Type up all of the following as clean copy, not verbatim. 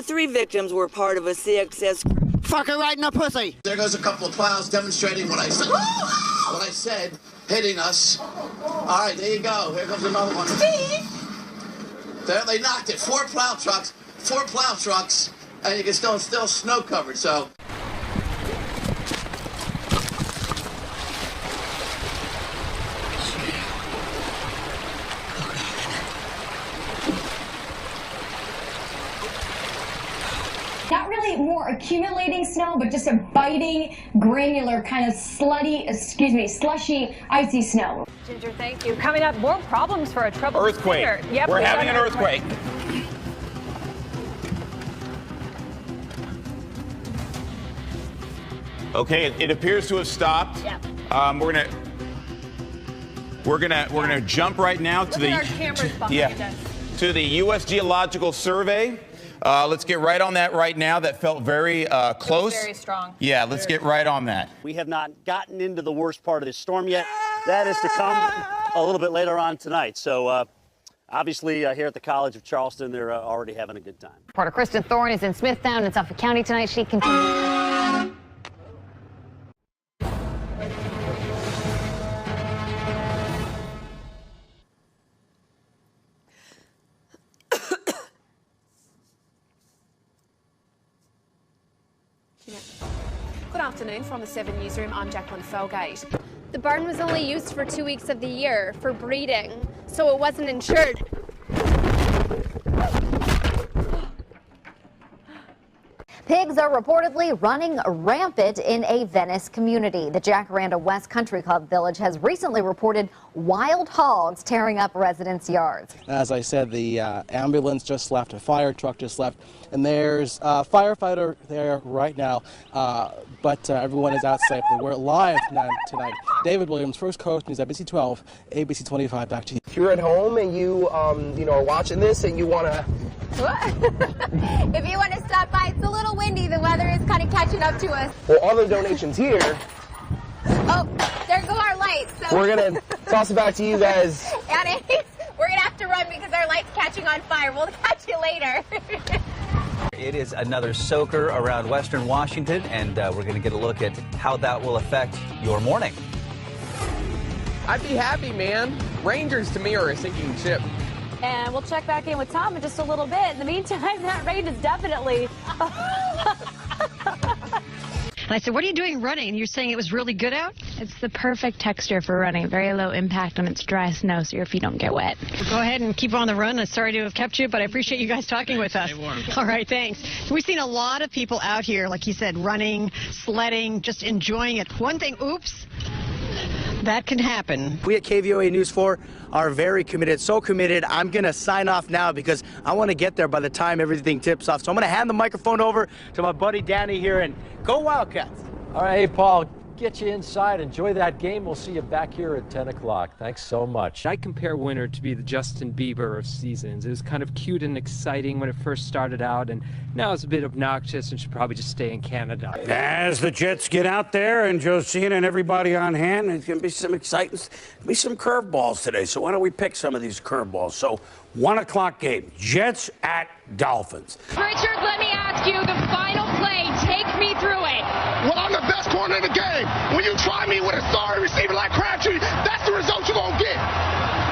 The 3 victims were part of a CXS crew. Fuck her right in the pussy. There goes a couple of plows demonstrating what I said. What I said, hitting us. All right, there you go. Here comes another one. There, they knocked it. 4 plow trucks, and you can still snow covered. So. Not really more accumulating snow, but just a biting, granular, kind of slushy, icy snow. Ginger, thank you. Coming up, more problems for a troubled earthquake. Yep, We're having an earthquake. Okay, it appears to have stopped. Yep. We're gonna jump right now to the our cameras behind us. To the U.S. Geological Survey. Let's get right on that right now. That felt very close. Very strong. Yeah, let's get right on that. We have not gotten into the worst part of this storm yet. That is to come a little bit later on tonight. So obviously here at the College of Charleston, they're already having a good time. Reporter Kristen Thorne is in Smithtown in Suffolk County tonight. She continues. Good afternoon from the 7 Newsroom. I'm Jacqueline Felgate. The barn was only used for 2 weeks of the year for breeding, so it wasn't insured. Pigs are reportedly running rampant in a Venice community. The Jacaranda West Country Club Village has recently reported wild hogs tearing up residents' yards. As I said, the ambulance just left, a fire truck just left, and there's a firefighter there right now, but everyone is out safely. We're live tonight. David Williams, First Coast News, ABC 12, ABC 25, back to you. If you're at home and you are watching this and you want to... If you want to stop by, it's a little windy. The weather is kind of catching up to us. Well, all the donations here... Oh, there go our lights. So we're going to toss it back to you guys. We're going to have to run because our light's catching on fire. We'll catch you later. It is another soaker around western Washington, and we're going to get a look at how that will affect your morning. I'd be happy, man. Rangers to me are a sinking ship. And we'll check back in with Tom in just a little bit. In the meantime, that rain is definitely... And I said, what are you doing running? And you're saying it was really good out? It's the perfect texture for running. Very low impact when it's dry snow, so your feet don't get wet. Well, go ahead and keep on the run. I'm sorry to have kept you, but I appreciate you guys talking with us. All right, thanks. We've seen a lot of people out here, like you said, running, sledding, just enjoying it. One thing, oops, that can happen. We at KVOA News 4 are very committed, so committed. I'm going to sign off now because I want to get there by the time everything tips off. So I'm going to hand the microphone over to my buddy Danny here, and go Wildcats. All right, hey, Paul, get you inside. Enjoy that game. We'll see you back here at 10 o'clock. Thanks so much. I compare winter to be the Justin Bieber of seasons. It was kind of cute and exciting when it first started out, and now it's a bit obnoxious and should probably just stay in Canada. As the Jets get out there and Josina and everybody on hand, there's going to be some exciting, be some curveballs today. So why don't we pick some of these curveballs? So 1 o'clock game, Jets at Dolphins. Richard, let me ask you the final play. Take me through it. Well, I'm the best corner in the game. When you try me with a sorry receiver like Crabtree, that's the result you're going to get.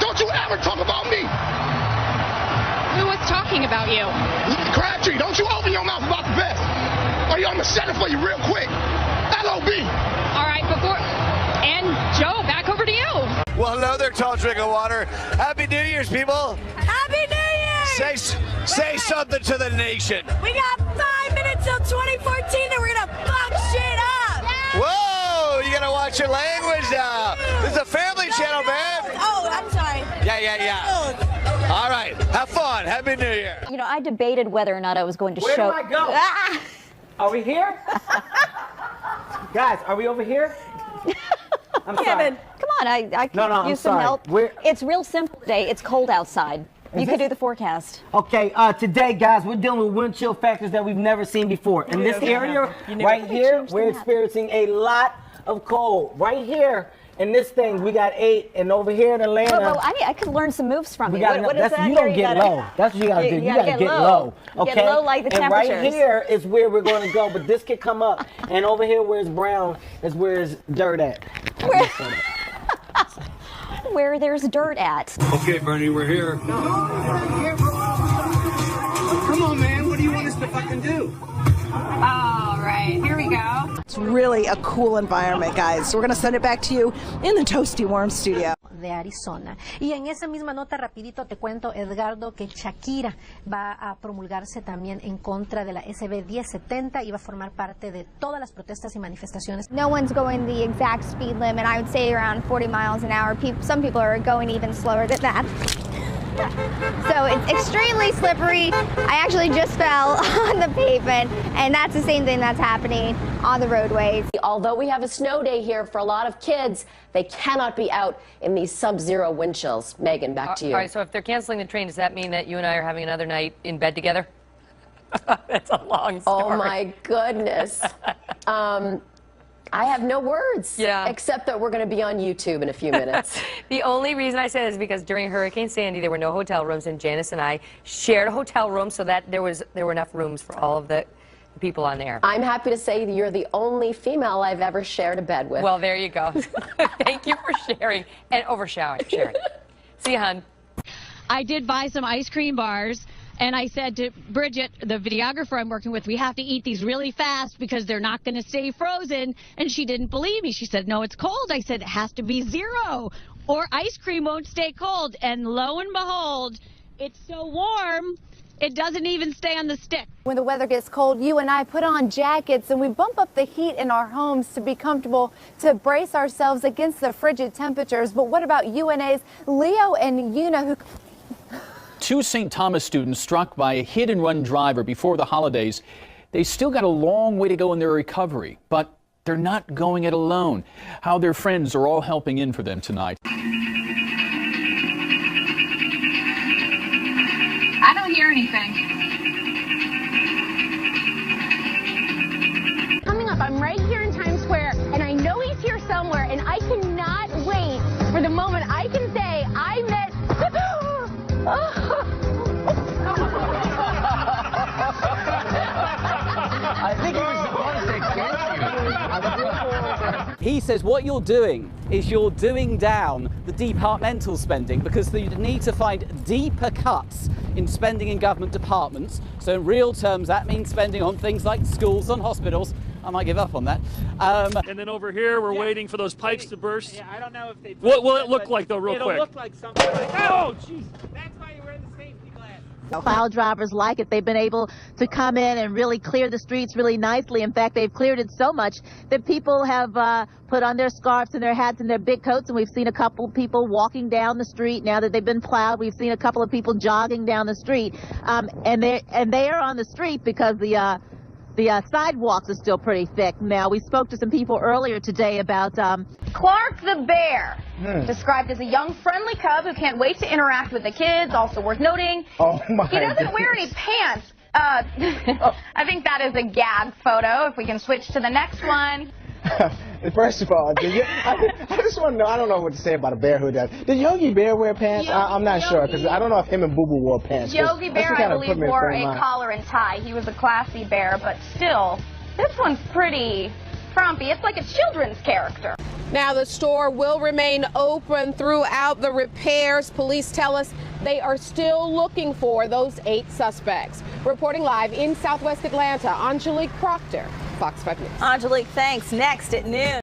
Don't you ever talk about me. Who was talking about you? Crabtree, don't you open your mouth about the best. Or I'm going to set it for you real quick. LOB. All right, and Joe, back over to you. Well, hello there, tall drink of water. Happy New Year's, people. Happy New Year! Say something to the nation. We got 5 minutes till 2014 and we're going to fuck shit up. Yeah. Whoa, you got to watch your language now. This is a family channel, man. Oh, I'm sorry. Yeah. All right, have fun. Happy New Year. You know, I debated whether or not I was going to Where show... do I go? Ah! Are we here? Guys, are we over here? I'm Kevin, sorry. come on, I can use some help. It's real simple today. It's cold outside. You can do the forecast. Okay, today, guys, we're dealing with wind chill factors that we've never seen before. In this area right here, we're experiencing a lot of cold. Right here In this thing, we got 8, and over here in Atlanta, Well, I could learn some moves from you. what is that? You don't get low. That's what you gotta do. You gotta get low. Okay. Get low like the temperatures. And right here is where we're going to go, but this could come up. And over here, where it's brown, is where it's dirt at. Where there's dirt at. Okay, Bernie, we're here. Come on, man. What do you want us to fucking do? All right, here we go. It's really a cool environment, guys. So we're going to send it back to you in the Toasty Worm studio. De Arizona. Y en esa misma nota, rapidito te cuento, Edgardo, que Shakira va a promulgarse también en contra de la SB 1070 y va a formar parte de todas las protestas y manifestaciones. No one's going the exact speed limit. I would say around 40 miles an hour. Some people are going even slower than that. So it's extremely slippery. I actually just fell on the pavement, and that's the same thing that's happening on the roadways. Although we have a snow day here, for a lot of kids, they cannot be out in these sub-zero wind chills. Megan, back to you. All right, so if they're canceling the train, does that mean that you and I are having another night in bed together? That's a long story. Oh, my goodness. I have no words, except that we're going to be on YouTube in a few minutes. The only reason I say this is because during Hurricane Sandy, there were no hotel rooms, and Janice and I shared a hotel room so that there were enough rooms for all of the people on air. I'm happy to say that you're the only female I've ever shared a bed with. Well, there you go. Thank you for sharing and overshadowing. See you, hon. I did buy some ice cream bars. And I said to Bridget, the videographer I'm working with, we have to eat these really fast because they're not going to stay frozen. And she didn't believe me. She said, no, it's cold. I said, it has to be 0 or ice cream won't stay cold. And lo and behold, it's so warm, it doesn't even stay on the stick. When the weather gets cold, you and I put on jackets and we bump up the heat in our homes to be comfortable, to brace ourselves against the frigid temperatures. But what about UNA's Leo and Una, who... 2 St. Thomas students struck by a hit-and-run driver before the holidays. They still got a long way to go in their recovery, but they're not going it alone. How their friends are all helping in for them tonight. I don't hear anything. Coming up, I'm right here in Times Square, and I know he's here somewhere, and I cannot wait for the moment I can say I met... I think he was supposed to get you. He says what you're doing is you're doing down the departmental spending because you need to find deeper cuts in spending in government departments. So in real terms, that means spending on things like schools and hospitals. I might give up on that. And then over here, we're waiting for those pipes to burst. Yeah, I don't know if they... What will it look like, though, real quick? It'll look like something like that. Oh, jeez. That's why you wear the safety glass. Plow drivers like it. They've been able to come in and really clear the streets really nicely. In fact, they've cleared it so much that people have put on their scarves and their hats and their big coats, and we've seen a couple of people walking down the street now that they've been plowed. We've seen a couple of people jogging down the street, and they are on the street because the sidewalks are still pretty thick. Now, we spoke to some people earlier today about Clark the bear, described as a young, friendly cub who can't wait to interact with the kids. Also worth noting, he doesn't wear any pants. I think that is a gag photo. If we can switch to the next one. First of all, I just want to know, I don't know what to say about a bear who does. Did Yogi Bear wear pants? I'm not sure, because I don't know if him and Boo Boo wore pants. Yogi Bear, I believe, wore a collar and tie. He was a classy bear, but still, this one's pretty frumpy. It's like a children's character. Now, the store will remain open throughout the repairs. Police tell us they are still looking for those 8 suspects. Reporting live in Southwest Atlanta, Angelique Proctor, Fox 5 News. Angelique, thanks. Next at noon.